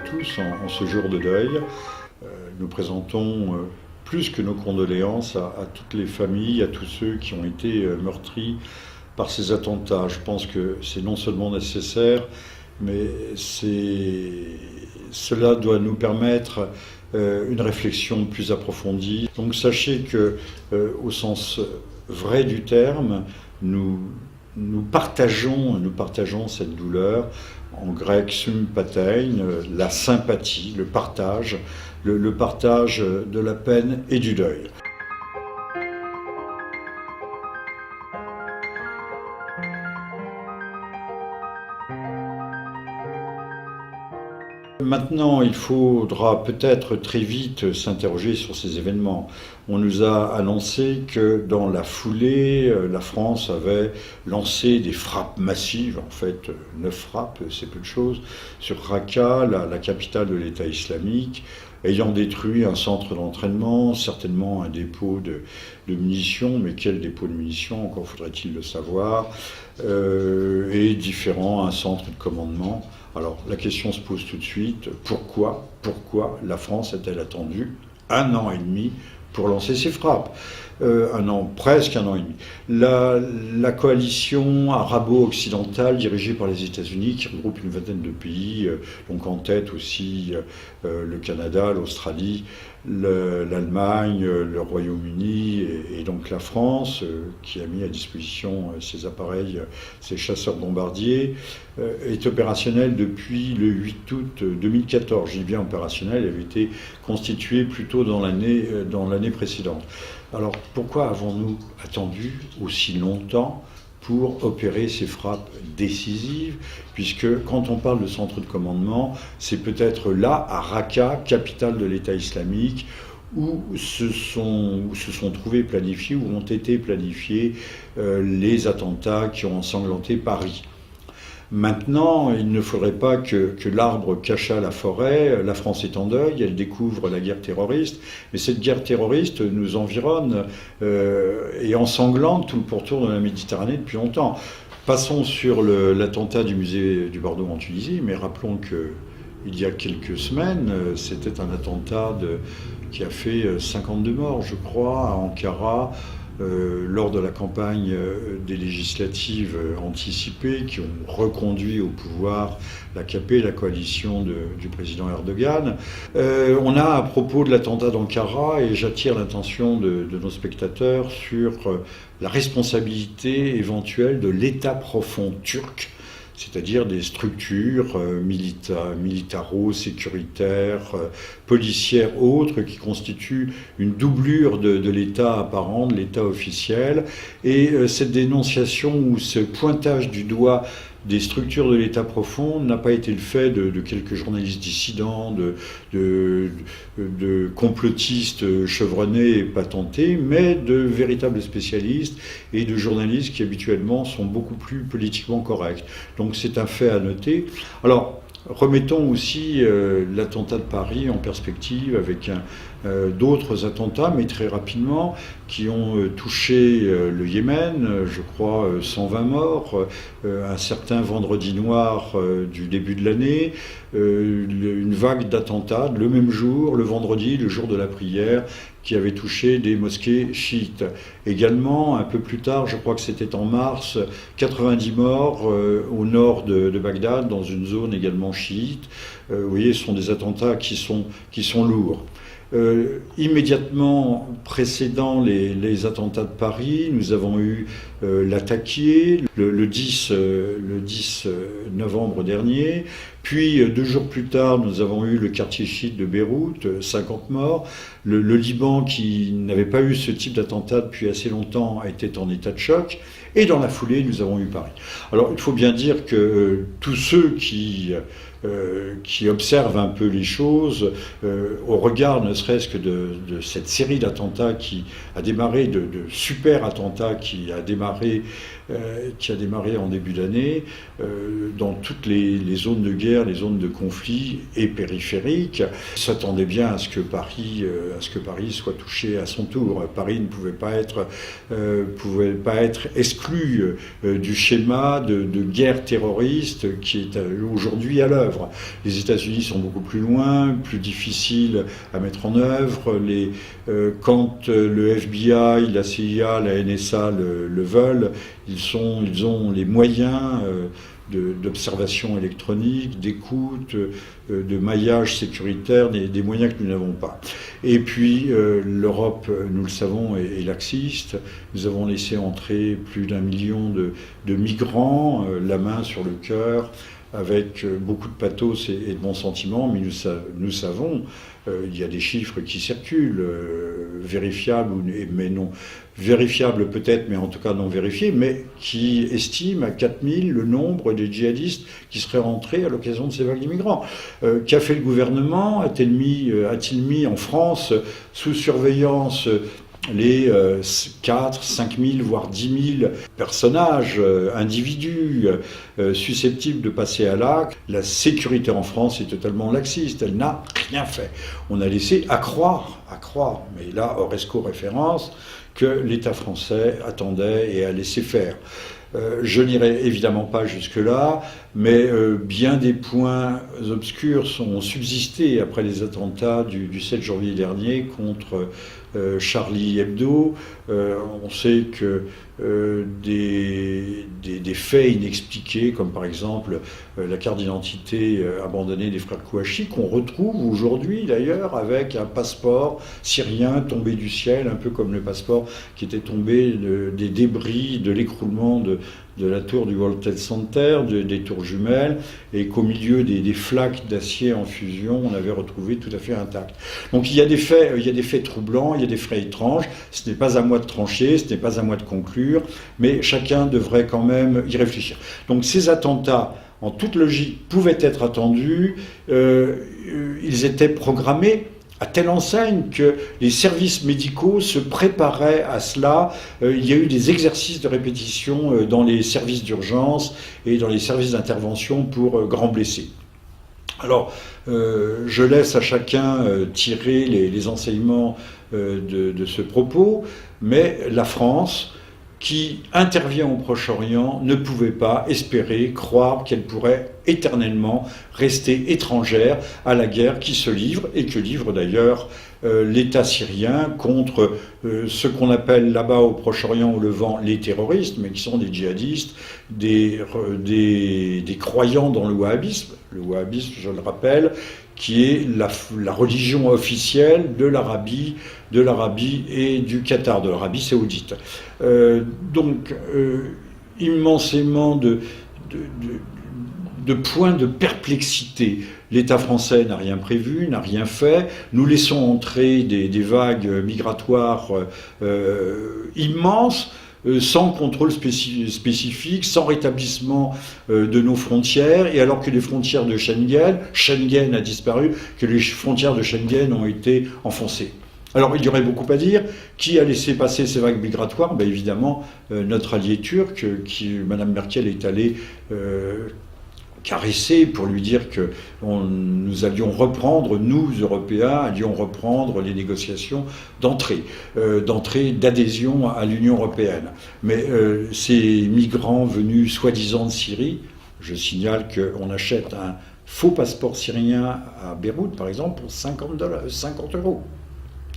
tous en ce jour de deuil. Nous présentons plus que nos condoléances à toutes les familles, à tous ceux qui ont été meurtris par ces attentats. Je pense que c'est non seulement nécessaire, mais cela doit nous permettre une réflexion plus approfondie. Donc sachez que, au sens vrai du terme, nous partageons cette douleur. En grec, sympathein, la sympathie, le partage de la peine et du deuil. Maintenant, il faudra peut-être très vite s'interroger sur ces événements. On nous a annoncé que dans la foulée, la France avait lancé des frappes massives, en fait 9 frappes, c'est peu de choses, sur Raqqa, la capitale de l'État islamique, ayant détruit un centre d'entraînement, certainement un dépôt de munitions, mais quel dépôt de munitions, encore faudrait-il le savoir, et un centre de commandement. Alors la question se pose tout de suite, pourquoi la France a-t-elle attendu 1 an et demi pour lancer ses frappes? Presque un an et demi. La coalition arabo-occidentale dirigée par les États-Unis, qui regroupe une vingtaine de pays, donc en tête aussi le Canada, l'Australie, l'Allemagne, le Royaume-Uni et donc la France, qui a mis à disposition ses appareils, ses chasseurs bombardiers, est opérationnelle depuis le 8 août 2014. Je dis bien opérationnelle, elle avait été constituée plutôt dans l'année précédente. Alors pourquoi avons-nous attendu aussi longtemps pour opérer ces frappes décisives, puisque quand on parle de centre de commandement, c'est peut-être là, à Raqqa, capitale de l'État islamique, où se sont trouvés planifiés, où ont été planifiés les attentats qui ont ensanglanté Paris. Maintenant, il ne faudrait pas que l'arbre cachât la forêt. La France est en deuil, elle découvre la guerre terroriste, mais cette guerre terroriste nous environne et ensanglante tout le pourtour de la Méditerranée depuis longtemps. Passons sur l'attentat du musée du Bordeaux en Tunisie, mais rappelons qu'il y a quelques semaines, c'était un attentat qui a fait 52 morts, je crois, à Ankara, lors de la campagne des législatives anticipées qui ont reconduit au pouvoir l'AKP, la coalition du président Erdogan. On a, à propos de l'attentat d'Ankara, et j'attire l'attention de nos spectateurs sur la responsabilité éventuelle de l'État profond turc, c'est-à-dire des structures militaro-sécuritaires, policières, autres, qui constituent une doublure de l'État apparent, de l'État officiel. Et cette dénonciation ou ce pointage du doigt des structures de l'État profond n'a pas été le fait de quelques journalistes dissidents, de complotistes chevronnés et patentés, mais de véritables spécialistes et de journalistes qui habituellement sont beaucoup plus politiquement corrects. Donc c'est un fait à noter. Alors, remettons aussi l'attentat de Paris en perspective avec d'autres attentats, mais très rapidement, qui ont touché le Yémen, je crois 120 morts, un certain vendredi noir du début de l'année, une vague d'attentats le même jour, le vendredi, le jour de la prière, qui avait touché des mosquées chiites. Également, un peu plus tard, je crois que c'était en mars, 90 morts au nord de Bagdad, dans une zone également chiite. Vous voyez, ce sont des attentats qui sont lourds. Immédiatement précédant les attentats de Paris, nous avons eu l'Attaquié le 10 novembre dernier. Puis 2 jours plus tard, nous avons eu le quartier chiite de Beyrouth, 50 morts. Le Liban, qui n'avait pas eu ce type d'attentat depuis assez longtemps, était en état de choc. Et dans la foulée, nous avons eu Paris. Alors il faut bien dire que tous ceux qui observent un peu les choses, au regard ne serait-ce que de cette série d'attentats qui a démarré, de super attentats qui a démarré qui a démarré en début d'année dans toutes les zones de guerre, les zones de conflit et périphériques. Il s'attendait bien à ce que Paris soit touché à son tour. Paris ne pouvait pas être exclu du schéma de guerre terroriste qui est aujourd'hui à l'œuvre. Les États-Unis sont beaucoup plus loin, plus difficiles à mettre en œuvre. Quand le FBI, la CIA, la NSA le veulent, ils ont les moyens d'observation électronique, d'écoute, de maillage sécuritaire, des moyens que nous n'avons pas. Et puis l'Europe, nous le savons, est laxiste. Nous avons laissé entrer plus d'1 million de migrants, la main sur le cœur, avec beaucoup de pathos et de bons sentiments, mais nous savons, il y a des chiffres qui circulent, vérifiables, mais non vérifiables peut-être, mais en tout cas non vérifiés, mais qui estiment à 4000 le nombre de djihadistes qui seraient rentrés à l'occasion de ces vagues d'immigrants. Qu'a fait le gouvernement? A-t-il mis en France sous surveillance les 4, 5 000, voire 10 000 personnages, individus susceptibles de passer à l'acte? La sécurité en France est totalement laxiste, elle n'a rien fait. On a laissé accroire, mais là, Oresco référence, que l'État français attendait et a laissé faire. Je n'irai évidemment pas jusque-là, mais bien des points obscurs ont subsisté après les attentats du 7 janvier dernier contre Charlie Hebdo. On sait que des faits inexpliqués, comme par exemple la carte d'identité abandonnée des frères Kouachi, qu'on retrouve aujourd'hui d'ailleurs avec un passeport syrien tombé du ciel, un peu comme le passeport qui était tombé des débris de l'écroulement de la tour du World Trade Center, des tours jumelles, et qu'au milieu des flaques d'acier en fusion, on avait retrouvé tout à fait intact. Donc il y a des faits troublants, il y a des faits étranges. Ce n'est pas à moi de trancher, ce n'est pas à moi de conclure, mais chacun devrait quand même y réfléchir. Donc ces attentats, en toute logique, pouvaient être attendus. Ils étaient programmés à telle enseigne que les services médicaux se préparaient à cela. Il y a eu des exercices de répétition dans les services d'urgence et dans les services d'intervention pour grands blessés. Alors, je laisse à chacun tirer les enseignements de ce propos, mais la France, qui intervient au Proche-Orient, ne pouvait pas espérer, croire qu'elle pourrait éternellement rester étrangère à la guerre qui se livre, et que livre d'ailleurs l'État syrien contre ce qu'on appelle là-bas au Proche-Orient, au Levant, les terroristes, mais qui sont des djihadistes, des croyants dans le wahhabisme. Le wahhabisme, je le rappelle, qui est la religion officielle de l'Arabie et du Qatar, de l'Arabie saoudite. Donc, immensément de points de perplexité. L'État français n'a rien prévu, n'a rien fait. Nous laissons entrer des vagues migratoires immenses, sans contrôle spécifique, sans rétablissement de nos frontières, et alors que les frontières de Schengen a disparu, que les frontières de Schengen ont été enfoncées. Alors il y aurait beaucoup à dire. Qui a laissé passer ces vagues migratoires? Ben, évidemment, notre allié turc, Mme Merkel est allée caresser pour lui dire que nous allions reprendre, nous Européens, allions reprendre les négociations d'adhésion à l'Union européenne. Mais ces migrants venus soi-disant de Syrie, je signale qu'on achète un faux passeport syrien à Beyrouth, par exemple, pour 50 euros.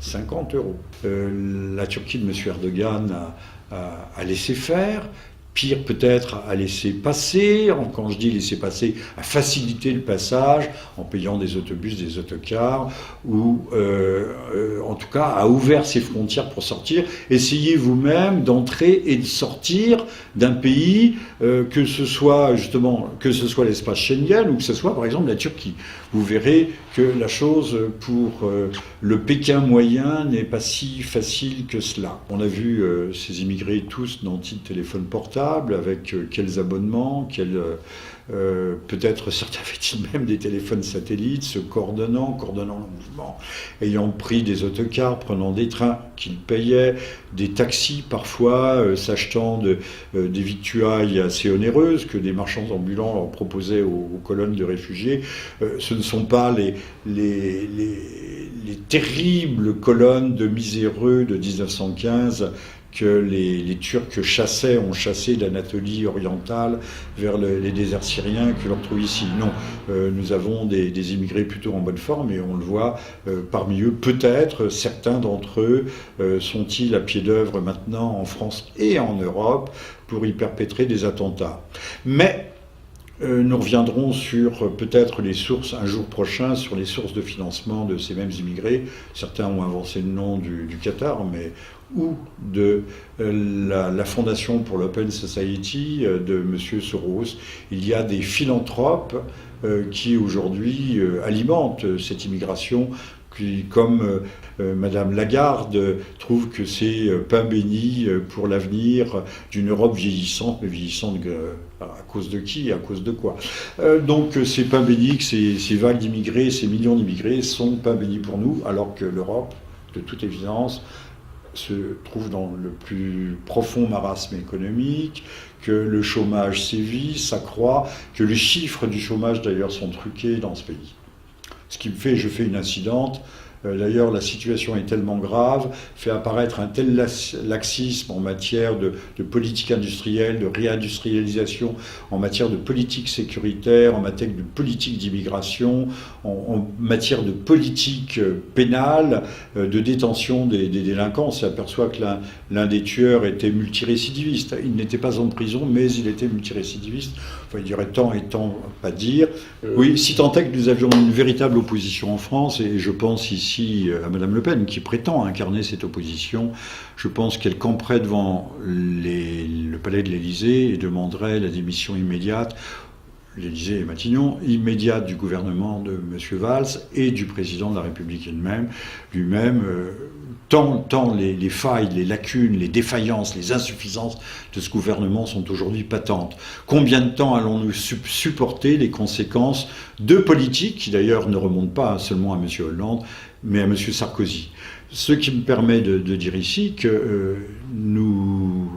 50 euros. La Turquie de M. Erdogan a laissé faire. Pire peut-être à laisser passer, quand je dis laisser passer, à faciliter le passage en payant des autobus, des autocars, ou en tout cas a ouvert ses frontières pour sortir. Essayez vous-même d'entrer et de sortir d'un pays, que ce soit l'espace Schengen ou que ce soit par exemple la Turquie. Vous verrez que la chose pour le Pékin moyen n'est pas si facile que cela. On a vu ces immigrés tous nantis de téléphone portable. portables, avec quels abonnements, peut-être certains avaient-ils même des téléphones satellites, se coordonnant le mouvement, ayant pris des autocars, prenant des trains qu'ils payaient, des taxis parfois, s'achetant des victuailles assez onéreuses que des marchands ambulants leur proposaient aux colonnes de réfugiés. Ce ne sont pas les terribles colonnes de miséreux de 1915 que les Turcs ont chassé d'Anatolie orientale vers les déserts syriens que l'on retrouve ici. Non, nous avons des immigrés plutôt en bonne forme et on le voit parmi eux. Peut-être certains d'entre eux sont-ils à pied d'œuvre maintenant en France et en Europe pour y perpétrer des attentats. Mais nous reviendrons sur peut-être les sources, un jour prochain, sur les sources de financement de ces mêmes immigrés. Certains ont avancé le nom du Qatar, ou de la Fondation pour l'Open Society de M. Soros. Il y a des philanthropes qui aujourd'hui alimentent cette immigration, qui, comme Madame Lagarde, trouve que c'est pain béni pour l'avenir d'une Europe vieillissante, mais vieillissante à cause de qui, à cause de quoi. Donc c'est pain béni que ces vagues d'immigrés, ces millions d'immigrés sont pain béni pour nous, alors que l'Europe, de toute évidence, se trouve dans le plus profond marasme économique, que le chômage sévit, s'accroît, que les chiffres du chômage d'ailleurs sont truqués dans ce pays. Ce qui me fait, je fais une incidente, d'ailleurs la situation est tellement grave, fait apparaître un tel laxisme en matière de politique industrielle, de réindustrialisation, en matière de politique sécuritaire, en matière de politique d'immigration, en matière de politique pénale, de détention des délinquants. On s'aperçoit que l'un des tueurs était multirécidiviste. Il n'était pas en prison, mais il était multirécidiviste. Enfin, il dirait tant et tant pas dire. Oui, si tant est que nous avions une véritable opposition en France, et je pense ici à Madame Le Pen, qui prétend incarner cette opposition. Je pense qu'elle camperait devant le palais de l'Élysée et demanderait la démission immédiate, l'Élysée et Matignon, immédiate du gouvernement de M. Valls et du président de la République lui-même, tant les failles, les lacunes, les défaillances, les insuffisances de ce gouvernement sont aujourd'hui patentes. Combien de temps allons-nous supporter les conséquences de politiques, qui d'ailleurs ne remontent pas seulement à M. Hollande, mais à M. Sarkozy. Ce qui me permet de dire ici que nous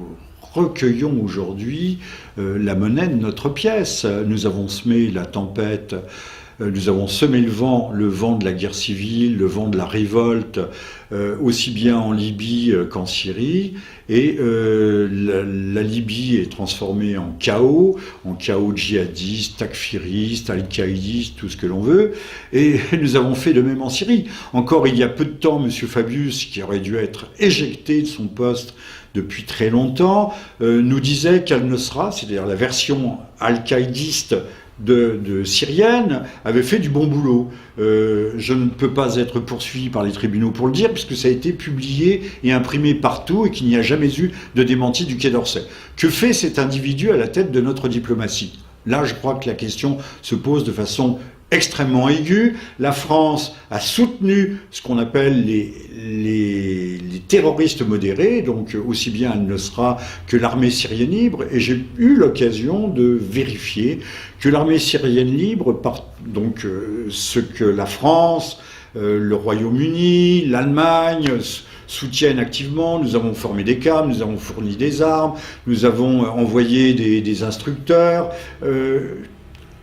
recueillons aujourd'hui la monnaie de notre pièce. Nous avons semé la tempête, nous avons semé le vent de la guerre civile, le vent de la révolte, aussi bien en Libye qu'en Syrie. Et la Libye est transformée en chaos djihadiste, takfiriste, al-qaïdiste, tout ce que l'on veut. Et nous avons fait de même en Syrie. Encore il y a peu de temps, M. Fabius, qui aurait dû être éjecté de son poste depuis très longtemps, nous disait qu'Al-Nosra, c'est-à-dire la version al-qaïdiste de syrienne, avait fait du bon boulot. Je ne peux pas être poursuivi par les tribunaux pour le dire, puisque ça a été publié et imprimé partout et qu'il n'y a jamais eu de démenti du Quai d'Orsay. Que fait cet individu à la tête de notre diplomatie ? Là, je crois que la question se pose de façon extrêmement aiguë. La France a soutenu ce qu'on appelle les terroristes modérés, donc aussi bien Al-Nosra que l'armée syrienne libre, et j'ai eu l'occasion de vérifier que l'armée syrienne libre, donc ce que la France, le Royaume-Uni, l'Allemagne soutiennent activement. Nous avons formé des cadres, nous avons fourni des armes, nous avons envoyé des instructeurs.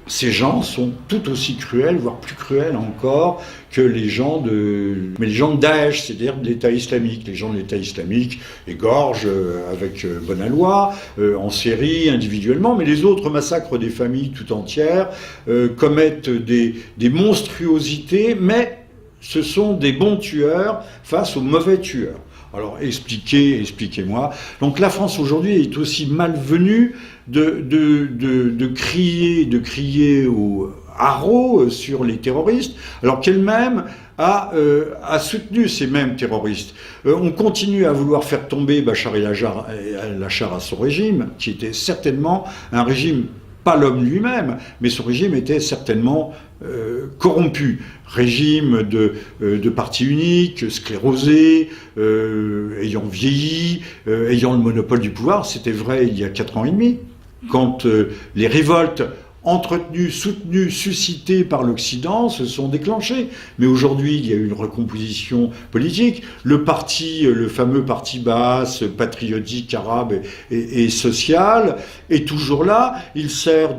Ces gens sont tout aussi cruels, voire plus cruels encore, que les gens de Daesh, c'est-à-dire de l'État islamique. Les gens de l'État islamique égorgent avec bonne loi, en série, individuellement, mais les autres massacrent des familles tout entières, commettent des monstruosités, mais ce sont des bons tueurs face aux mauvais tueurs. Alors expliquez-moi. Donc la France aujourd'hui est aussi malvenue de crier au haro sur les terroristes, alors qu'elle-même a soutenu ces mêmes terroristes. On continue à vouloir faire tomber Bachar el-Assad à son régime, qui était certainement un régime, pas l'homme lui-même, mais son régime était certainement corrompu. Régime de parti unique, sclérosé, ayant vieilli, ayant le monopole du pouvoir. C'était vrai il y a 4 ans et demi, quand les révoltes entretenues, soutenues, suscitées par l'Occident se sont déclenchées. Mais aujourd'hui, il y a eu une recomposition politique. Le fameux parti basse, patriotique, arabe et social, est toujours là. Il sert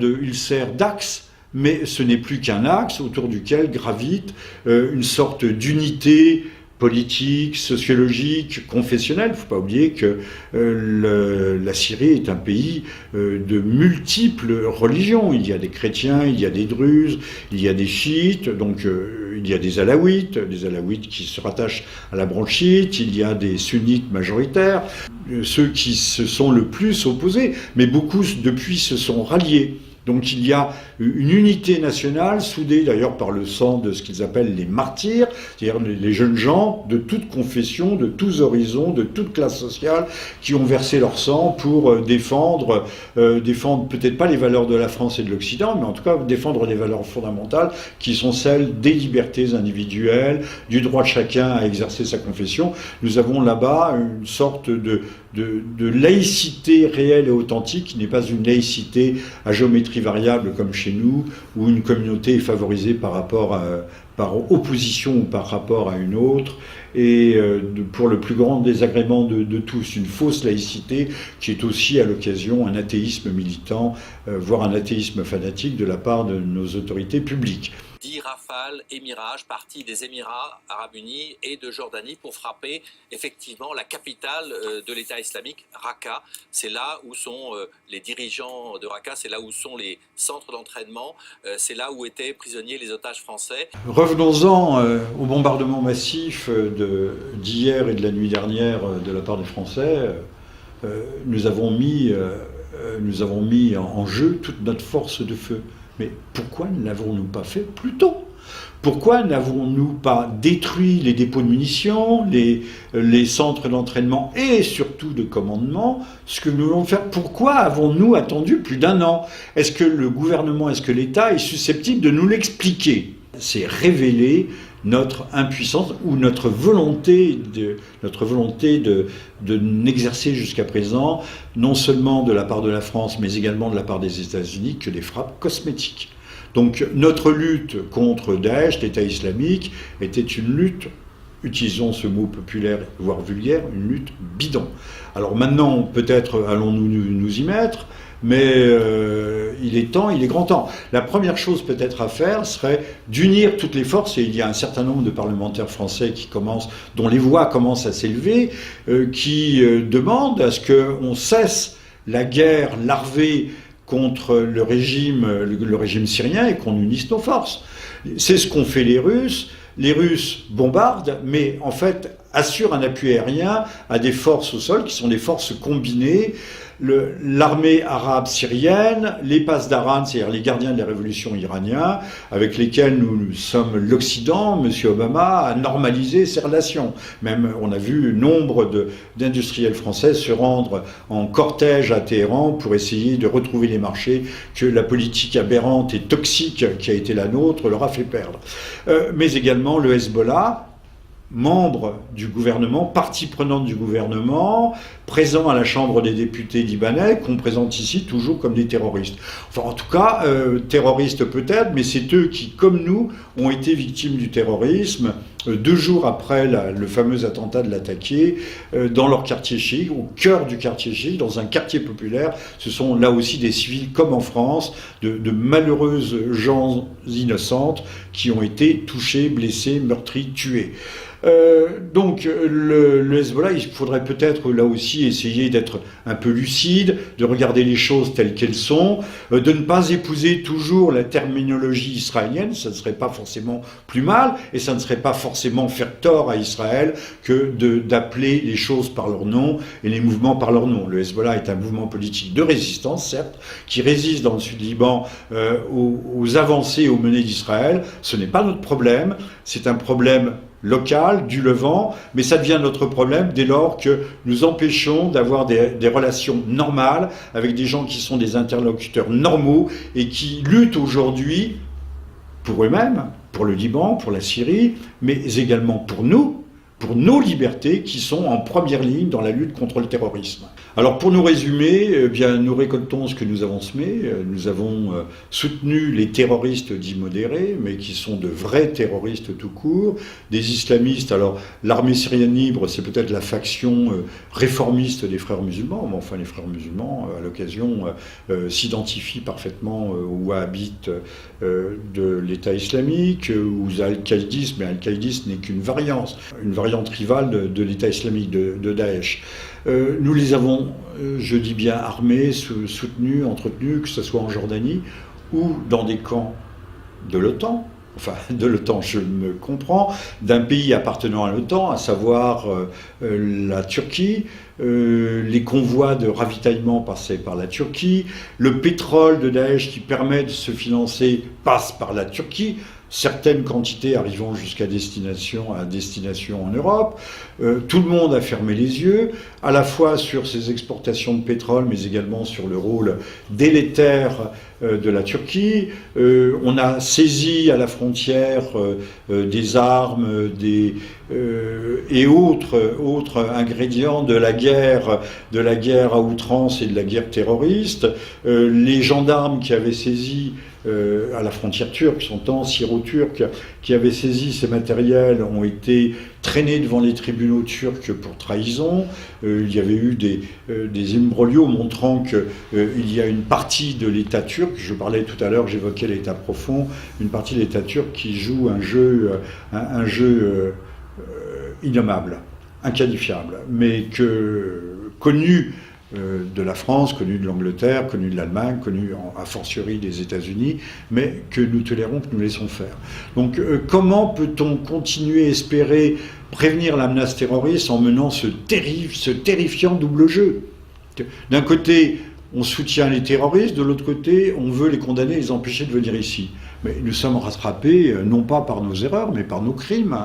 d'axe. Mais ce n'est plus qu'un axe autour duquel gravite une sorte d'unité politique, sociologique, confessionnelle. Il ne faut pas oublier que la Syrie est un pays de multiples religions. Il y a des chrétiens, il y a des druzes, il y a des chiites, donc il y a des alaouites qui se rattachent à la branche chiite, il y a des sunnites majoritaires, ceux qui se sont le plus opposés, mais beaucoup depuis se sont ralliés. Donc il y a une unité nationale, soudée d'ailleurs par le sang de ce qu'ils appellent les martyrs, c'est-à-dire les jeunes gens de toute confession, de tous horizons, de toute classe sociale, qui ont versé leur sang pour défendre peut-être pas les valeurs de la France et de l'Occident, mais en tout cas défendre des valeurs fondamentales qui sont celles des libertés individuelles, du droit de chacun à exercer sa confession. Nous avons là-bas une sorte de laïcité réelle et authentique, qui n'est pas une laïcité à géométrie variable comme chez nous, où une communauté est favorisée par opposition ou par rapport à une autre, et pour le plus grand désagrément de tous, une fausse laïcité qui est aussi à l'occasion un athéisme militant, voire un athéisme fanatique de la part de nos autorités publiques. 10 Rafales et Mirage partis des Émirats Arabes Unis et de Jordanie pour frapper effectivement la capitale de l'État islamique, Raqqa. C'est là où sont les dirigeants de Raqqa, c'est là où sont les centres d'entraînement, c'est là où étaient prisonniers les otages français. Revenons-en au bombardement massif d'hier et de la nuit dernière de la part des Français. Nous avons mis en jeu toute notre force de feu. Mais pourquoi ne l'avons-nous pas fait plus tôt ? Pourquoi n'avons-nous pas détruit les dépôts de munitions, les centres d'entraînement et surtout de commandement, ce que nous voulons faire ? Pourquoi avons-nous attendu plus d'1 an ? Est-ce que le gouvernement, est-ce que l'État est susceptible de nous l'expliquer ? C'est révéler notre impuissance ou notre volonté de n'exercer jusqu'à présent, non seulement de la part de la France, mais également de la part des États-Unis, que des frappes cosmétiques. Donc notre lutte contre Daesh, l'État islamique, était une lutte, utilisons ce mot populaire, voire vulgaire, une lutte bidon. Alors maintenant, peut-être allons-nous nous y mettre, mais il est grand temps. La première chose peut-être à faire serait d'unir toutes les forces, et il y a un certain nombre de parlementaires français dont les voix commencent à s'élever, qui demandent à ce qu'on cesse la guerre larvée contre le régime syrien et qu'on unisse nos forces. C'est ce qu'ont fait les Russes. Les Russes bombardent, mais en fait assurent un appui aérien à des forces au sol qui sont des forces combinées. L'armée arabe syrienne, les Pasdaran, c'est-à-dire les gardiens de la révolution iranien, avec lesquels nous sommes l'Occident, M. Obama a normalisé ses relations. Même on a vu nombre d'industriels français se rendre en cortège à Téhéran pour essayer de retrouver les marchés que la politique aberrante et toxique qui a été la nôtre leur a fait perdre. Mais également le Hezbollah, membre du gouvernement, partie prenante du gouvernement, présent à la Chambre des députés libanais, qu'on présente ici toujours comme des terroristes. Enfin, en tout cas, terroristes peut-être, mais c'est eux qui, comme nous, ont été victimes du terrorisme 2 jours après le fameux attentat de l'attaquer, dans leur quartier chic, au cœur du quartier chic, dans un quartier populaire. Ce sont là aussi des civils, comme en France, de malheureuses gens innocentes qui ont été touchés, blessés, meurtris, tués. Donc le Hezbollah, il faudrait peut-être là aussi essayer d'être un peu lucide, de regarder les choses telles qu'elles sont, de ne pas épouser toujours la terminologie israélienne, ça ne serait pas forcément plus mal, et ça ne serait pas forcément faire tort à Israël que d'appeler les choses par leur nom et les mouvements par leur nom. Le Hezbollah est un mouvement politique de résistance, certes, qui résiste dans le sud Liban aux avancées, aux menées d'Israël. Ce n'est pas notre problème, c'est un problème local, du Levant, mais ça devient notre problème dès lors que nous empêchons d'avoir des relations normales avec des gens qui sont des interlocuteurs normaux et qui luttent aujourd'hui pour eux-mêmes, pour le Liban, pour la Syrie, mais également pour nous, pour nos libertés qui sont en première ligne dans la lutte contre le terrorisme. Alors pour nous résumer, eh bien, nous récoltons ce que nous avons semé. Nous avons soutenu les terroristes dits modérés, mais qui sont de vrais terroristes tout court, des islamistes. Alors l'armée syrienne libre, c'est peut-être la faction réformiste des frères musulmans, mais enfin les frères musulmans, à l'occasion, s'identifient parfaitement aux wahhabites de l'État islamique, aux al-qaïdistes, mais al-qaïdisme n'est qu'une variante rivale de l'État islamique, de Daesh. Nous les avons, je dis bien, armés, soutenus, entretenus, que ce soit en Jordanie ou dans des camps de l'OTAN. Enfin, de l'OTAN, je me comprends, d'un pays appartenant à l'OTAN, à savoir la Turquie. Les convois de ravitaillement passaient par la Turquie. Le pétrole de Daesh qui permet de se financer passe par la Turquie. Certaines quantités arrivant jusqu'à destination en Europe. Tout le monde a fermé les yeux, à la fois sur ces exportations de pétrole, mais également sur le rôle délétère de la Turquie. On a saisi à la frontière des armes et autres ingrédients de la guerre à outrance et de la guerre terroriste. Les gendarmes qui avaient saisi à la frontière turque, sont syro-turcs, qui avaient saisi ces matériels ont été traînés devant les tribunaux turcs pour trahison. Il y avait eu des imbroglios montrant qu'il y a une partie de l'État turc, je parlais tout à l'heure, j'évoquais l'État profond, une partie de l'État turc qui joue un jeu innommable, inqualifiable, mais connu de la France, connu de l'Angleterre, connu de l'Allemagne, connu a fortiori des États-Unis, mais que nous tolérons, que nous laissons faire. Donc comment peut-on continuer à espérer prévenir la menace terroriste en menant ce terrifiant double jeu? D'un côté, on soutient les terroristes, de l'autre côté, on veut les condamner et les empêcher de venir ici. Mais nous sommes rattrapés non pas par nos erreurs, mais par nos crimes.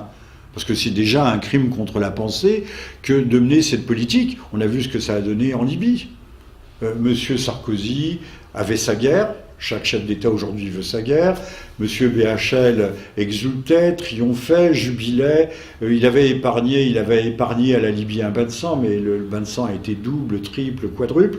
Parce que c'est déjà un crime contre la pensée que de mener cette politique. On a vu ce que ça a donné en Libye. Monsieur Sarkozy avait sa guerre. Chaque chef d'État aujourd'hui veut sa guerre. Monsieur BHL exultait, triomphait, jubilait. Il avait épargné à la Libye un bain de sang, mais le bain de sang a été double, triple, quadruple.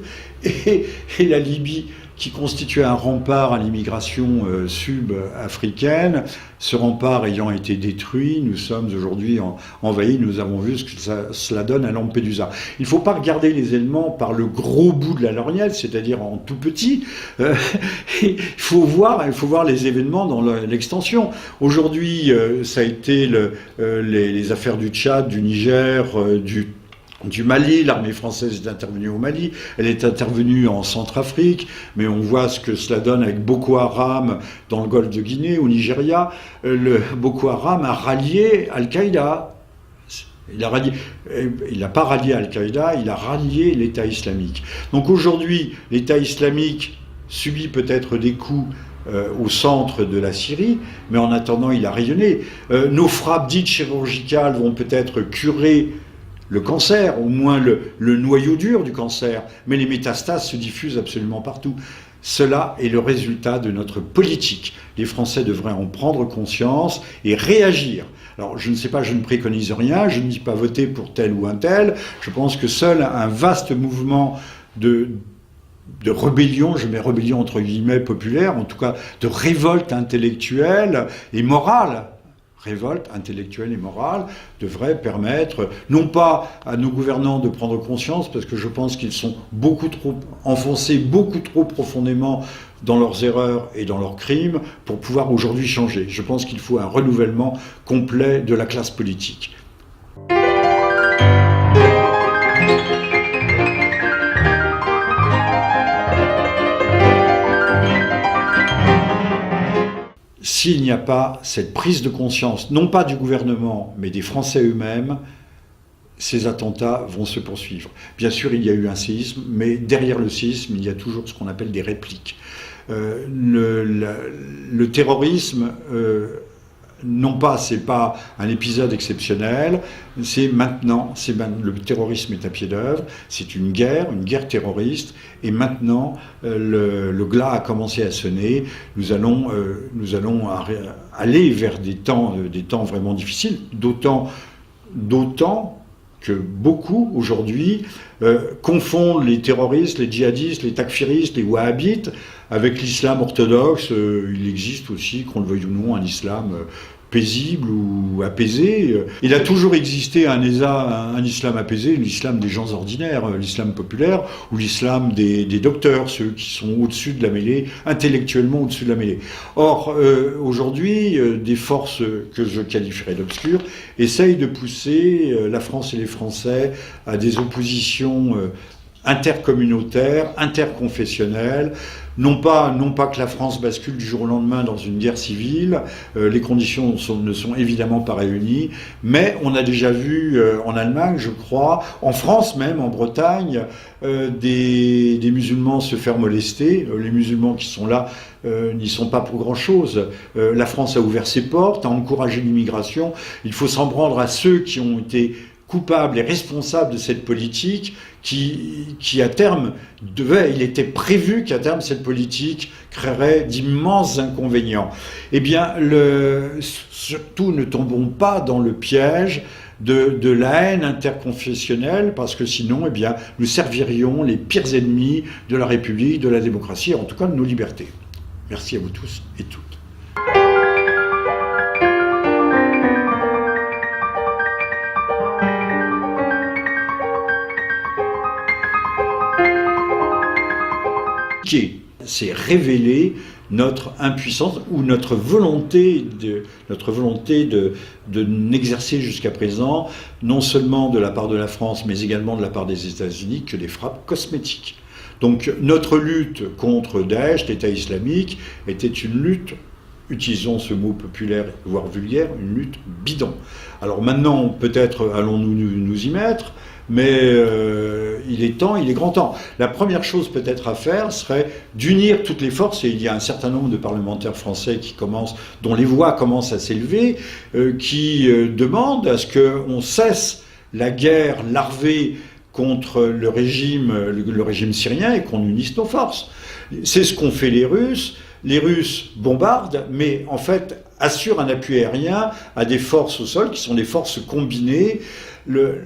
Et la Libye, qui constituait un rempart à l'immigration sub-africaine, ce rempart ayant été détruit, nous sommes aujourd'hui envahis, nous avons vu ce que cela donne à Lampedusa. Il ne faut pas regarder les éléments par le gros bout de la lorgnette, c'est-à-dire en tout petit. Il faut voir les événements dans l'extension. Aujourd'hui, ça a été les affaires du Tchad, du Niger, du Mali. L'armée française est intervenue au Mali, elle est intervenue en Centrafrique, mais on voit ce que cela donne avec Boko Haram dans le golfe de Guinée, au Nigeria. Boko Haram a rallié Al-Qaïda. Il n'a pas rallié Al-Qaïda, il a rallié l'État islamique. Donc aujourd'hui, l'État islamique subit peut-être des coups au centre de la Syrie, mais en attendant, il a rayonné. Nos frappes dites chirurgicales vont peut-être curer le cancer, au moins le noyau dur du cancer, mais les métastases se diffusent absolument partout. Cela est le résultat de notre politique. Les Français devraient en prendre conscience et réagir. Alors, je ne sais pas, je ne préconise rien, je ne dis pas voter pour tel ou un tel. Je pense que seul un vaste mouvement de rébellion, je mets rébellion entre guillemets populaire, en tout cas de révolte intellectuelle et morale, révolte intellectuelle et morale, devrait permettre, non pas à nos gouvernants de prendre conscience, parce que je pense qu'ils sont enfoncés beaucoup trop profondément dans leurs erreurs et dans leurs crimes, pour pouvoir aujourd'hui changer. Je pense qu'il faut un renouvellement complet de la classe politique. S'il n'y a pas cette prise de conscience, non pas du gouvernement, mais des Français eux-mêmes, ces attentats vont se poursuivre. Bien sûr, il y a eu un séisme, mais derrière le séisme, il y a toujours ce qu'on appelle des répliques. Le terrorisme non pas, c'est pas un épisode exceptionnel, c'est maintenant, le terrorisme est à pied d'œuvre, c'est une guerre terroriste, et maintenant le glas a commencé à sonner. Nous allons aller vers des temps vraiment difficiles, d'autant que beaucoup aujourd'hui confondent les terroristes, les djihadistes, les takfiristes, les wahhabites avec l'islam orthodoxe. Il existe aussi, qu'on le veuille ou non, un islam paisible ou apaisé. Il a toujours existé un islam apaisé, l'islam des gens ordinaires, l'islam populaire, ou l'islam des docteurs, ceux qui sont au-dessus de la mêlée, intellectuellement au-dessus de la mêlée. Or, aujourd'hui, des forces que je qualifierais d'obscures essayent de pousser la France et les Français à des oppositions intercommunautaires, interconfessionnelles. Non pas que la France bascule du jour au lendemain dans une guerre civile, les conditions ne sont évidemment pas réunies, mais on a déjà vu en Allemagne, je crois, en France même, en Bretagne, des musulmans se faire molester. Les musulmans qui sont là n'y sont pas pour grand-chose. La France a ouvert ses portes, a encouragé l'immigration. Il faut s'en prendre à ceux qui ont été coupables et responsables de cette politique qui à terme il était prévu qu'à terme cette politique créerait d'immenses inconvénients. Eh bien, surtout ne tombons pas dans le piège de la haine interconfessionnelle, parce que sinon, eh bien, nous servirions les pires ennemis de la République, de la démocratie, et en tout cas de nos libertés. Merci à vous tous et toutes. C'est révéler notre impuissance ou notre volonté de n'exercer jusqu'à présent, non seulement de la part de la France, mais également de la part des États-Unis, que des frappes cosmétiques. Donc notre lutte contre Daesh, l'État islamique, était une lutte, utilisons ce mot populaire, voire vulgaire, une lutte bidon. Alors maintenant, peut-être allons-nous nous y mettre, mais il est grand temps. La première chose peut-être à faire serait d'unir toutes les forces, et il y a un certain nombre de parlementaires français dont les voix commencent à s'élever, qui demandent à ce qu'on cesse la guerre larvée contre le régime syrien et qu'on unisse nos forces. C'est ce qu'ont fait les Russes. Les Russes bombardent, mais en fait assurent un appui aérien à des forces au sol qui sont des forces combinées.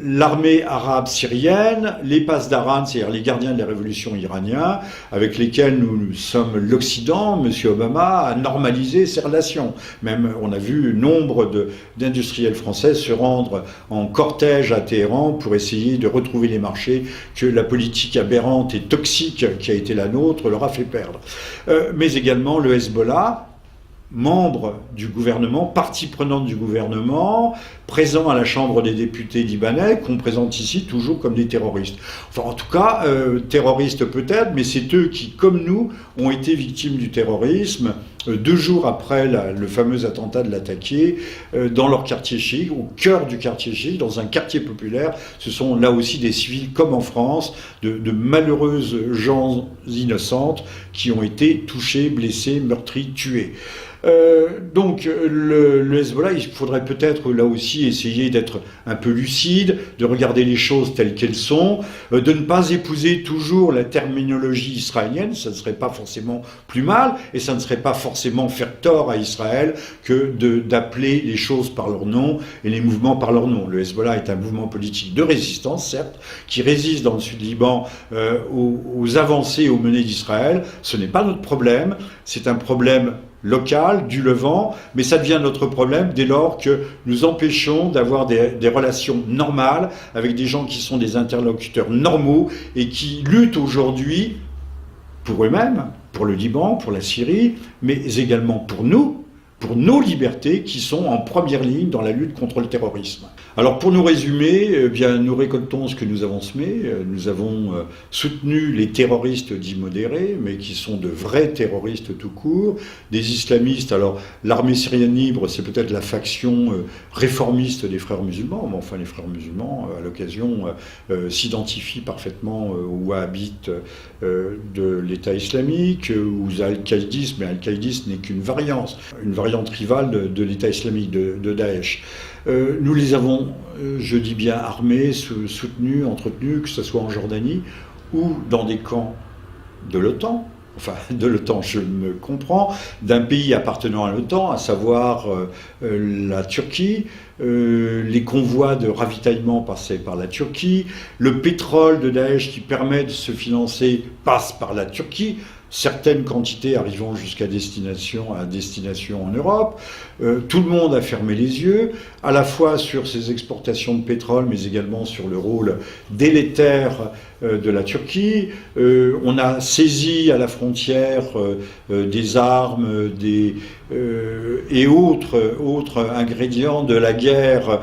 L'armée arabe syrienne, les Pasdaran, c'est-à-dire les gardiens de la révolution iranienne, avec lesquels nous sommes l'Occident, M. Obama a normalisé ses relations. Même on a vu nombre d'industriels français se rendre en cortège à Téhéran pour essayer de retrouver les marchés que la politique aberrante et toxique qui a été la nôtre leur a fait perdre. Mais également le Hezbollah, membre du gouvernement, partie prenante du gouvernement, présent à la Chambre des députés libanais, qu'on présente ici toujours comme des terroristes. Enfin, en tout cas, terroristes peut-être, mais c'est eux qui, comme nous, ont été victimes du terrorisme 2 jours après le fameux attentat de l'Attaqué, dans leur quartier chic, au cœur du quartier chic, dans un quartier populaire. Ce sont là aussi des civils, comme en France, de malheureuses gens innocentes qui ont été touchés, blessés, meurtris, tués. Donc le Hezbollah, il faudrait peut-être là aussi essayer d'être un peu lucide, de regarder les choses telles qu'elles sont, de ne pas épouser toujours la terminologie israélienne. Ça ne serait pas forcément plus mal, et ça ne serait pas forcément faire tort à Israël que d'appeler les choses par leur nom et les mouvements par leur nom. Le Hezbollah est un mouvement politique de résistance, certes, qui résiste dans le sud Liban aux avancées, aux menées d'Israël. Ce n'est pas notre problème, c'est un problème local, du Levant, mais ça devient notre problème dès lors que nous empêchons d'avoir des relations normales avec des gens qui sont des interlocuteurs normaux et qui luttent aujourd'hui pour eux-mêmes, pour le Liban, pour la Syrie, mais également pour nous, pour nos libertés qui sont en première ligne dans la lutte contre le terrorisme. Alors pour nous résumer, bien, nous récoltons ce que nous avons semé. Nous avons soutenu les terroristes dits modérés, mais qui sont de vrais terroristes tout court, des islamistes. Alors l'armée syrienne libre, c'est peut-être la faction réformiste des frères musulmans, mais enfin les frères musulmans, à l'occasion, s'identifient parfaitement aux wahhabites de l'État islamique, ou aux al-qaïdistes, mais al-qaïdisme n'est qu'une variante rivale de l'État islamique, de Daesh. Nous les avons, je dis bien, armés, soutenus, entretenus, que ce soit en Jordanie ou dans des camps de l'OTAN. Enfin, de l'OTAN, je me comprends, d'un pays appartenant à l'OTAN, à savoir la Turquie. Les convois de ravitaillement passaient par la Turquie. Le pétrole de Daesh qui permet de se financer passe par la Turquie. Certaines quantités arrivant jusqu'à destination en Europe. Tout le monde a fermé les yeux, à la fois sur ces exportations de pétrole, mais également sur le rôle délétère de la Turquie. On a saisi à la frontière des armes et autres ingrédients de la guerre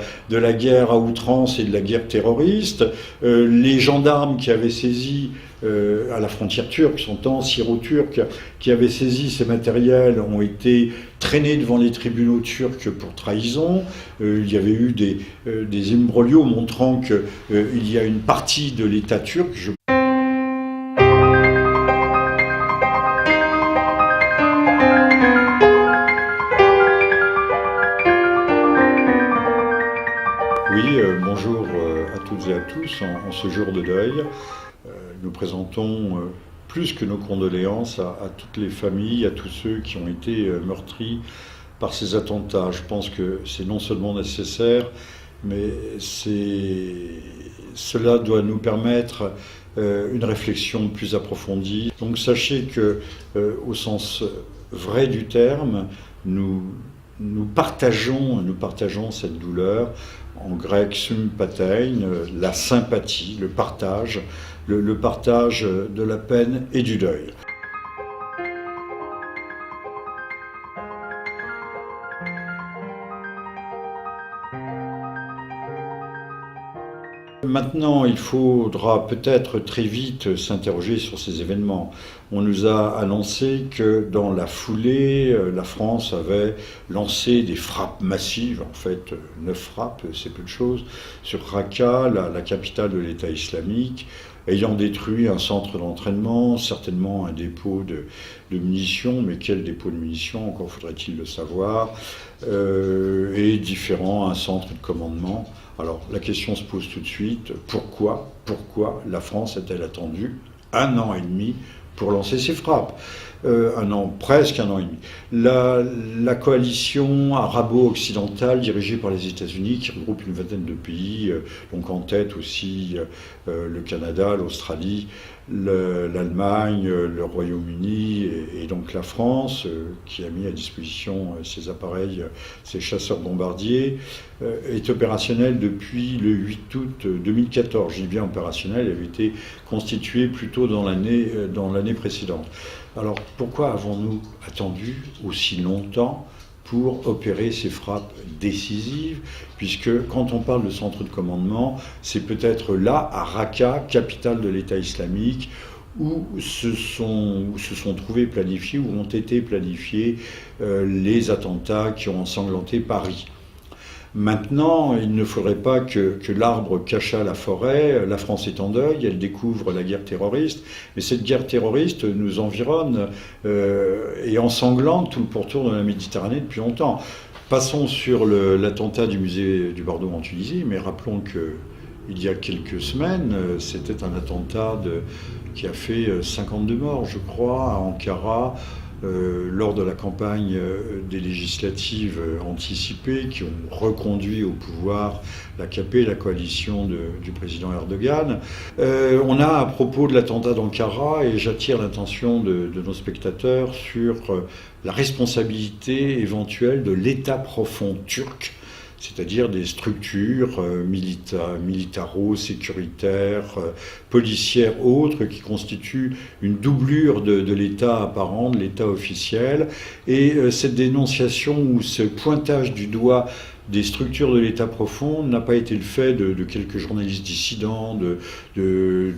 à outrance et de la guerre terroriste. Les gendarmes qui avaient saisi à la frontière turque, sont syro-turcs, qui avaient saisi ces matériels ont été traînés devant les tribunaux turcs pour trahison. Il y avait eu des imbroglios montrant qu'il y a une partie de l'État turc. Oui, bonjour à toutes et à tous. En ce jour de deuil, nous présentons plus que nos condoléances à toutes les familles, à tous ceux qui ont été meurtris par ces attentats. Je pense que c'est non seulement nécessaire, mais cela doit nous permettre une réflexion plus approfondie. Donc sachez que, au sens vrai du terme, nous partageons cette douleur. En grec, sympathein, la sympathie, le partage de la peine et du deuil. Maintenant, il faudra peut-être très vite s'interroger sur ces événements. On nous a annoncé que dans la foulée, la France avait lancé des frappes massives, en fait 9 frappes, c'est peu de choses, sur Raqqa, la capitale de l'État islamique, ayant détruit un centre d'entraînement, certainement un dépôt de munitions, mais quel dépôt de munitions, encore faudrait-il le savoir, et un centre de commandement. Alors la question se pose tout de suite, pourquoi la France a-t-elle attendu 1 an et demi pour lancer ses frappes? Presque un an et demi. La coalition arabo-occidentale dirigée par les États-Unis, qui regroupe une vingtaine de pays, donc en tête aussi le Canada, l'Australie, l'Allemagne, le Royaume-Uni et donc la France, qui a mis à disposition ses appareils, ses chasseurs bombardiers, est opérationnelle depuis le 8 août 2014. Je dis bien opérationnelle, elle avait été constituée plutôt dans l'année précédente. Alors pourquoi avons-nous attendu aussi longtemps pour opérer ces frappes décisives, puisque quand on parle de centre de commandement, c'est peut-être là, à Raqqa, capitale de l'État islamique, où se sont trouvés planifiés, où ont été planifiés les attentats qui ont ensanglanté Paris. Maintenant, il ne faudrait pas que l'arbre cachât la forêt. La France est en deuil, elle découvre la guerre terroriste, mais cette guerre terroriste nous environne et ensanglante tout le pourtour de la Méditerranée depuis longtemps. Passons sur l'attentat du musée du Bardo en Tunisie, mais rappelons qu'il y a quelques semaines, c'était un attentat qui a fait 52 morts, je crois, à Ankara, lors de la campagne des législatives anticipées qui ont reconduit au pouvoir l'AKP, la coalition du président Erdogan. On a, à propos de l'attentat d'Ankara, et j'attire l'attention de nos spectateurs sur la responsabilité éventuelle de l'État profond turc, c'est-à-dire des structures militaro-sécuritaires, policières, autres, qui constituent une doublure de l'État apparent, de l'État officiel. Et cette dénonciation ou ce pointage du doigt des structures de l'État profond n'a pas été le fait de quelques journalistes dissidents, de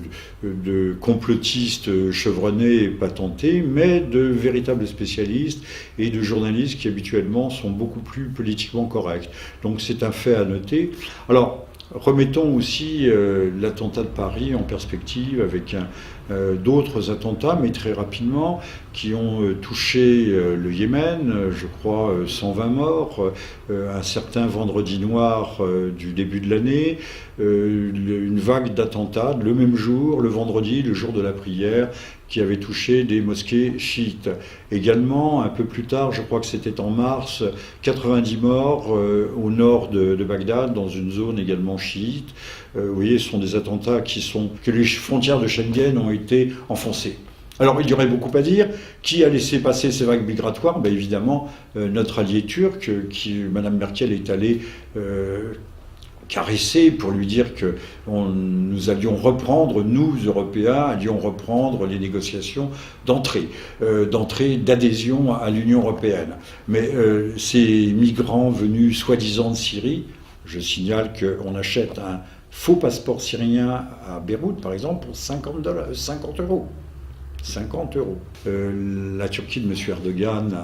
complotistes chevronnés et patentés, mais de véritables spécialistes et de journalistes qui habituellement sont beaucoup plus politiquement corrects. Donc c'est un fait à noter. Alors, remettons aussi l'attentat de Paris en perspective avec d'autres attentats, mais très rapidement, qui ont touché le Yémen, je crois 120 morts, un certain vendredi noir du début de l'année, une vague d'attentats le même jour, le vendredi, le jour de la prière, qui avait touché des mosquées chiites. Également, un peu plus tard, je crois que c'était en mars, 90 morts au nord de Bagdad, dans une zone également chiite. Vous voyez, ce sont des attentats que les frontières de Schengen ont été enfoncées. Alors, il y aurait beaucoup à dire. Qui a laissé passer ces vagues migratoires? Ben, évidemment, notre allié turc, Mme Merkel est allée caresser pour lui dire que nous allions reprendre, nous, Européens, allions reprendre les négociations d'entrée, d'adhésion à l'Union européenne. Mais ces migrants venus soi-disant de Syrie, je signale qu'on achète un faux passeport syrien à Beyrouth, par exemple, pour 50 euros. 50 euros. La Turquie de M. Erdogan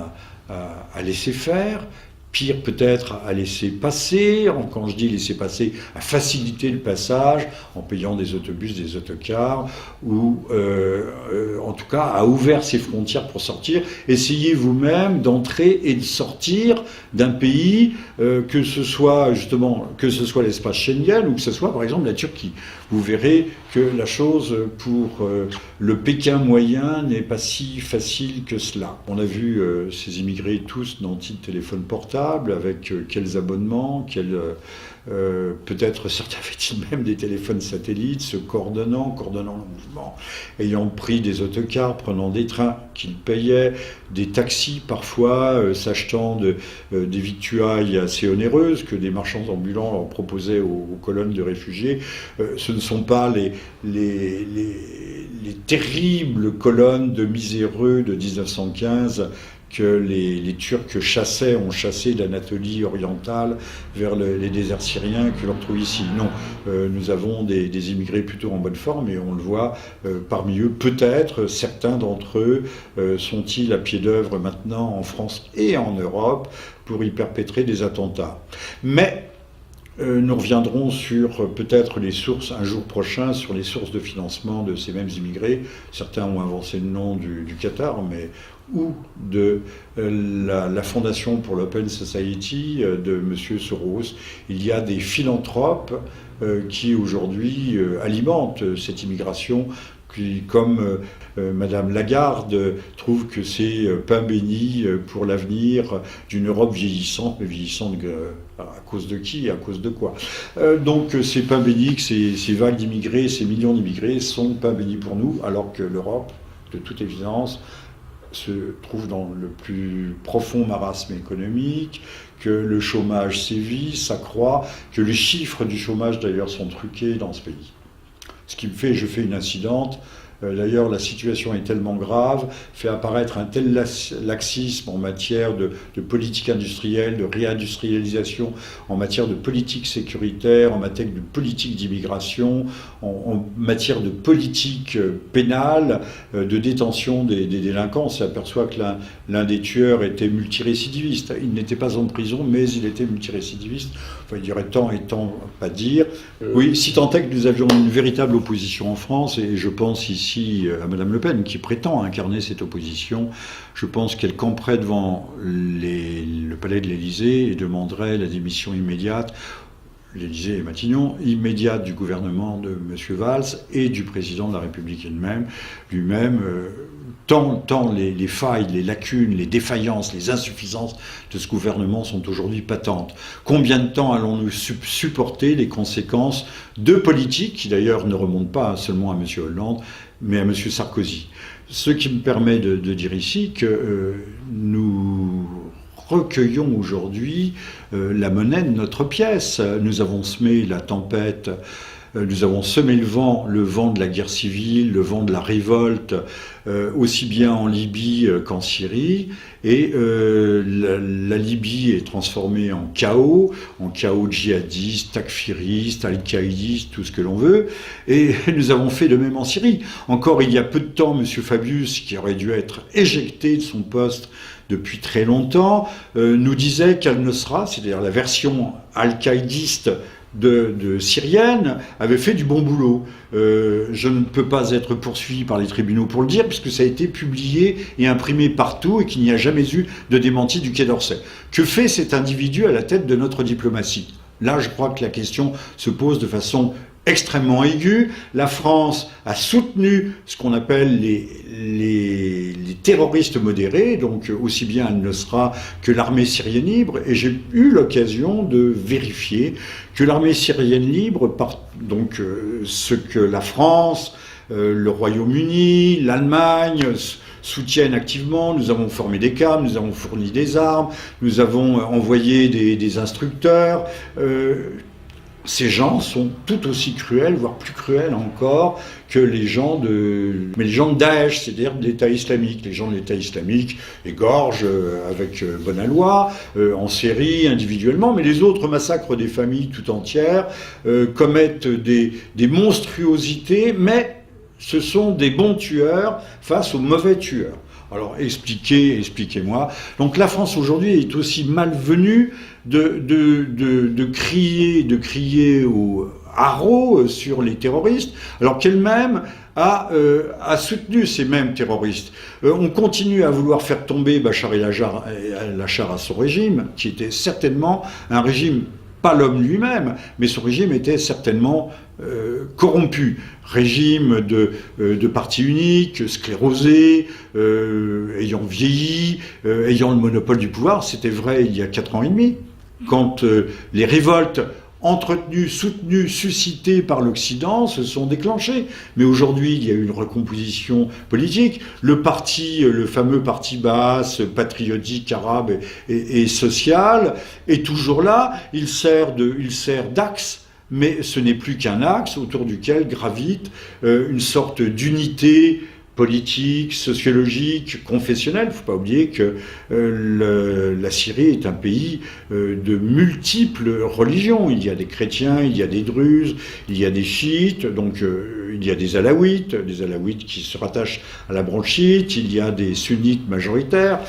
a laissé faire. Pire peut-être à laisser passer, quand je dis laisser passer, à faciliter le passage en payant des autobus, des autocars, ou en tout cas a ouvert ses frontières pour sortir. Essayez vous-même d'entrer et de sortir d'un pays, que ce soit l'espace Schengen ou que ce soit par exemple la Turquie. Vous verrez que la chose pour le Pékin moyen n'est pas si facile que cela. On a vu ces immigrés tous nantis de téléphone portable, avec quels abonnements, peut-être certains avaient-ils même des téléphones satellites, se coordonnant le mouvement, ayant pris des autocars, prenant des trains qu'ils payaient, des taxis parfois, s'achetant des victuailles assez onéreuses que des marchands ambulants leur proposaient aux colonnes de réfugiés. Ce ne sont pas les terribles colonnes de miséreux de 1915 que les Turcs ont chassé d'Anatolie orientale vers les déserts syriens que l'on trouve ici. Non, nous avons des immigrés plutôt en bonne forme et on le voit parmi eux. Peut-être certains d'entre eux sont-ils à pied d'œuvre maintenant en France et en Europe pour y perpétrer des attentats. Mais nous reviendrons sur peut-être les sources, un jour prochain, sur les sources de financement de ces mêmes immigrés. Certains ont avancé le nom du Qatar, ou de la Fondation pour l'Open Society de M. Soros. Il y a des philanthropes qui aujourd'hui alimentent cette immigration, qui, comme Madame Lagarde, trouve que c'est pain béni pour l'avenir d'une Europe vieillissante, mais vieillissante à cause de qui et à cause de quoi. Donc c'est pain béni que ces vagues d'immigrés, ces millions d'immigrés sont pain béni pour nous, alors que l'Europe, de toute évidence, se trouve dans le plus profond marasme économique, que le chômage sévit, s'accroît, que les chiffres du chômage d'ailleurs sont truqués dans ce pays. Ce qui me fait, je fais une incidente, d'ailleurs la situation est tellement grave, fait apparaître un tel laxisme en matière de politique industrielle, de réindustrialisation, en matière de politique sécuritaire, en matière de politique d'immigration, en matière de politique pénale, de détention des délinquants. On s'aperçoit que l'un des tueurs était multirécidiviste. Il n'était pas en prison, mais il était multirécidiviste. Enfin, il dirait tant et tant pas dire. Oui, si tant est que nous avions une véritable opposition en France, et je pense ici à Madame Le Pen, qui prétend incarner cette opposition. Je pense qu'elle camperait devant le palais de l'Élysée et demanderait la démission immédiate, l'Élysée et Matignon, immédiate du gouvernement de M. Valls et du président de la République lui-même, tant les failles, les lacunes, les défaillances, les insuffisances de ce gouvernement sont aujourd'hui patentes. Combien de temps allons-nous supporter les conséquences de politiques, qui d'ailleurs ne remontent pas seulement à M. Hollande, mais à M. Sarkozy? Ce qui me permet de dire ici que nous recueillons aujourd'hui la monnaie de notre pièce. Nous avons semé la tempête Nous avons semé le vent de la guerre civile, le vent de la révolte, aussi bien en Libye qu'en Syrie. Et la Libye est transformée en chaos djihadiste, takfiriste, al-qaïdiste, tout ce que l'on veut. Et nous avons fait de même en Syrie. Encore il y a peu de temps, M. Fabius, qui aurait dû être éjecté de son poste depuis très longtemps, nous disait qu'Al-Nosra, c'est-à-dire la version al-qaïdiste de syrienne, avait fait du bon boulot. Je ne peux pas être poursuivi par les tribunaux pour le dire, puisque ça a été publié et imprimé partout et qu'il n'y a jamais eu de démenti du Quai d'Orsay. Que fait cet individu à la tête de notre diplomatie ? Là, je crois que la question se pose de façon extrêmement aiguë. La France a soutenu ce qu'on appelle les terroristes modérés, donc aussi bien Al-Nosra que l'armée syrienne libre, et j'ai eu l'occasion de vérifier que l'armée syrienne libre, donc ce que la France, le Royaume-Uni, l'Allemagne soutiennent activement. Nous avons formé des cadres, nous avons fourni des armes, nous avons envoyé des instructeurs. Ces gens sont tout aussi cruels, voire plus cruels encore, que les gens de Daesh, c'est-à-dire de l'État islamique. Les gens de l'État islamique égorgent avec bonne loi, en série, individuellement, mais les autres massacrent des familles tout entières, commettent des monstruosités, mais ce sont des bons tueurs face aux mauvais tueurs. Alors expliquez-moi. Donc la France aujourd'hui est aussi malvenue de crier au haro sur les terroristes, alors qu'elle-même a soutenu ces mêmes terroristes. On continue à vouloir faire tomber Bachar el-Assad à son régime, qui était certainement un régime, pas l'homme lui-même, mais son régime était certainement corrompu. Régime de parti unique, sclérosé, ayant vieilli, ayant le monopole du pouvoir. C'était vrai il y a 4 ans et demi, quand les révoltes entretenues, soutenues, suscitées par l'Occident se sont déclenchées. Mais aujourd'hui, il y a eu une recomposition politique. Le fameux parti basse, patriotique, arabe et social, est toujours là. Il sert d'axe. Mais ce n'est plus qu'un axe autour duquel gravite une sorte d'unité politique, sociologique, confessionnelle. Il ne faut pas oublier que la Syrie est un pays de multiples religions. Il y a des chrétiens, il y a des druzes, il y a des chiites, donc il y a des alaouites qui se rattachent à la branche chiite, il y a des sunnites majoritaires,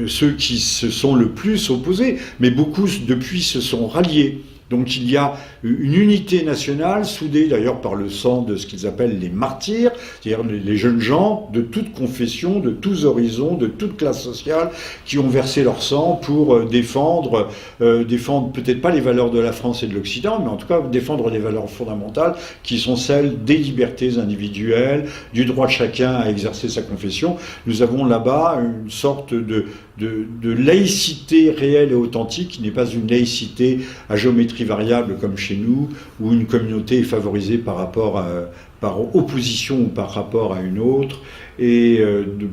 ceux qui se sont le plus opposés, mais beaucoup depuis se sont ralliés. Donc il y a une unité nationale, soudée d'ailleurs par le sang de ce qu'ils appellent les martyrs, c'est-à-dire les jeunes gens de toute confession, de tous horizons, de toute classe sociale, qui ont versé leur sang pour défendre peut-être pas les valeurs de la France et de l'Occident, mais en tout cas défendre les valeurs fondamentales qui sont celles des libertés individuelles, du droit de chacun à exercer sa confession. Nous avons là-bas une sorte de laïcité réelle et authentique, qui n'est pas une laïcité à géométrie variable comme chez nous, où une communauté est favorisée par opposition ou par rapport à une autre, et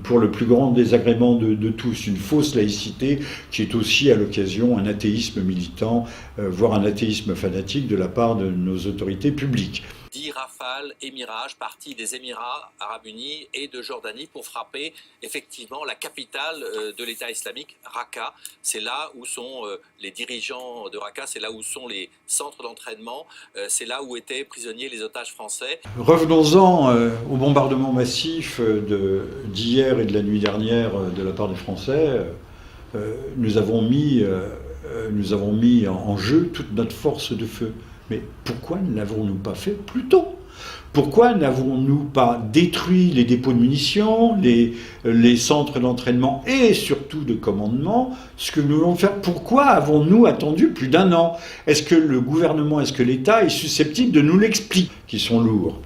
pour le plus grand désagrément de tous, une fausse laïcité qui est aussi à l'occasion un athéisme militant, voire un athéisme fanatique de la part de nos autorités publiques. 10 Rafales et Mirage partis des Émirats Arabes Unis et de Jordanie pour frapper effectivement la capitale de l'État islamique, Raqqa. C'est là où sont les dirigeants de Raqqa, c'est là où sont les centres d'entraînement, c'est là où étaient prisonniers les otages français. Revenons-en au bombardement massif d'hier et de la nuit dernière de la part des Français. Nous avons mis en jeu toute notre force de feu. Mais pourquoi ne l'avons-nous pas fait plus tôt ? Pourquoi n'avons-nous pas détruit les dépôts de munitions, les centres d'entraînement et surtout de commandement, ce que nous voulons faire ? Pourquoi avons-nous attendu plus d'1 an ? Est-ce que le gouvernement, est-ce que l'État est susceptible de nous l'expliquer, qui sont lourds ?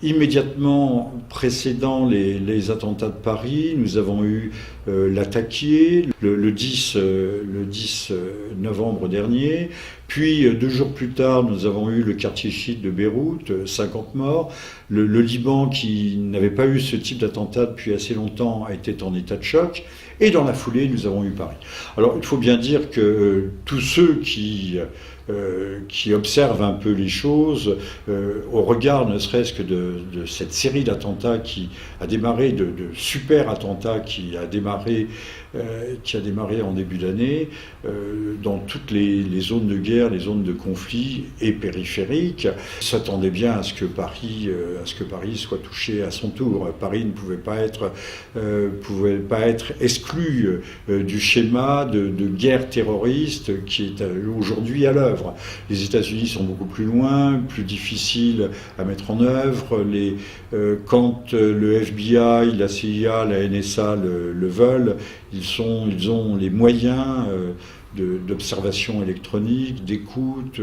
Immédiatement précédant les attentats de Paris, nous avons eu l'Attaquié le 10 novembre dernier, puis 2 jours plus tard, nous avons eu le quartier chiite de Beyrouth, 50 morts. Le Liban, qui n'avait pas eu ce type d'attentat depuis assez longtemps, était en état de choc. Et dans la foulée, nous avons eu Paris. Alors, il faut bien dire que tous ceux qui qui observe un peu les choses au regard ne serait-ce que de cette série d'attentats qui a démarré, de super attentats qui a démarré en début d'année dans toutes les zones de guerre, les zones de conflit et périphériques. On s'attendait bien à ce que Paris soit touché à son tour. Paris ne pouvait pas être exclu du schéma de guerre terroriste qui est aujourd'hui à l'œuvre. Les États-Unis sont beaucoup plus loin, plus difficiles à mettre en œuvre. Quand le FBI, la CIA, la NSA le veulent, ils ont les moyens d'observation électronique, d'écoute,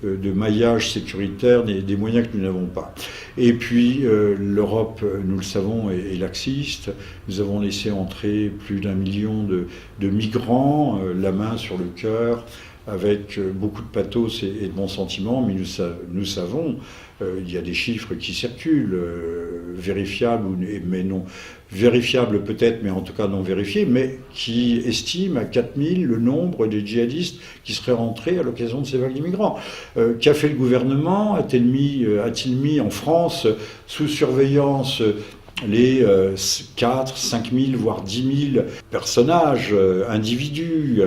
de maillage sécuritaire, des moyens que nous n'avons pas. Et puis l'Europe, nous le savons, est laxiste. Nous avons laissé entrer plus d'1 million de migrants, la main sur le cœur, avec beaucoup de pathos et de bons sentiments, mais nous savons, il y a des chiffres qui circulent, vérifiables, mais non vérifiables peut-être, mais en tout cas non vérifiés, mais qui estiment à 4000 le nombre de djihadistes qui seraient rentrés à l'occasion de ces vagues d'immigrants. Qu'a fait le gouvernement? A-t-il mis en France sous surveillance les 4, 5 000, voire 10 000 personnages, individus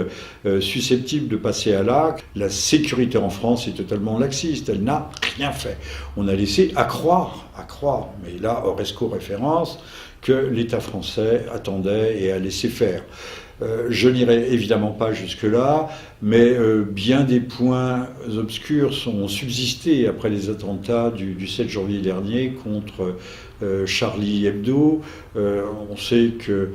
susceptibles de passer à l'acte? La sécurité en France est totalement laxiste, elle n'a rien fait. On a laissé à croire, mais là, Oresco référence, que l'État français attendait et a laissé faire. Je n'irai évidemment pas jusque-là, mais bien des points obscurs ont subsisté après les attentats du 7 janvier dernier contre Charlie Hebdo. On sait que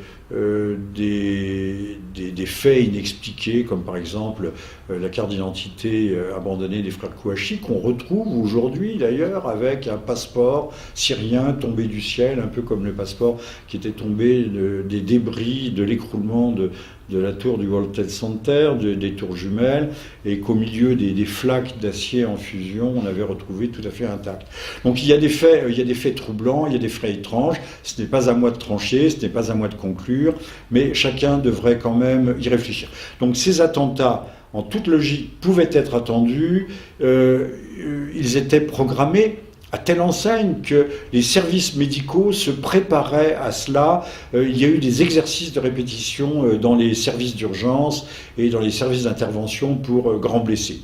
des faits inexpliqués, comme par exemple la carte d'identité abandonnée des frères Kouachi, qu'on retrouve aujourd'hui d'ailleurs avec un passeport syrien tombé du ciel, un peu comme le passeport qui était tombé des débris de l'écroulement de la tour du World Trade Center, des tours jumelles, et qu'au milieu des flaques d'acier en fusion, on avait retrouvé tout à fait intact. Donc il y a des faits troublants, il y a des faits étranges. Ce n'est pas à moi de trancher, ce n'est pas à moi de conclure, mais chacun devrait quand même y réfléchir. Donc ces attentats, en toute logique, pouvaient être attendus. Ils étaient programmés à telle enseigne que les services médicaux se préparaient à cela. Il y a eu des exercices de répétition dans les services d'urgence et dans les services d'intervention pour grands blessés.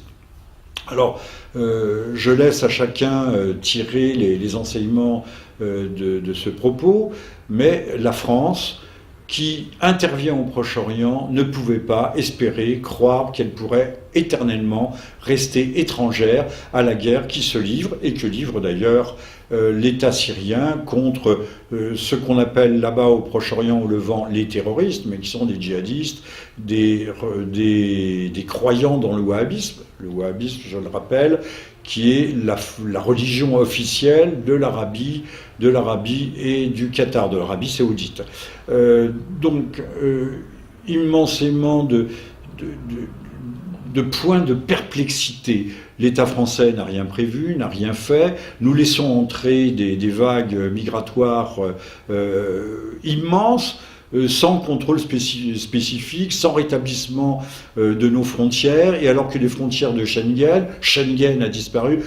Alors, je laisse à chacun tirer les enseignements de ce propos, mais la France, qui intervient au Proche-Orient, ne pouvait pas espérer, croire qu'elle pourrait éternellement rester étrangère à la guerre qui se livre, et que livre d'ailleurs l'État syrien contre ce qu'on appelle là-bas au Proche-Orient, au Levant, les terroristes, mais qui sont des djihadistes, des croyants dans le wahhabisme. Le wahhabisme, je le rappelle, qui est la religion officielle de l'Arabie et du Qatar, de l'Arabie saoudite. Donc, immensément de points de perplexité. L'État français n'a rien prévu, n'a rien fait. Nous laissons entrer des vagues migratoires immenses, sans contrôle spécifique, sans rétablissement de nos frontières, et alors que les frontières de Schengen a disparu.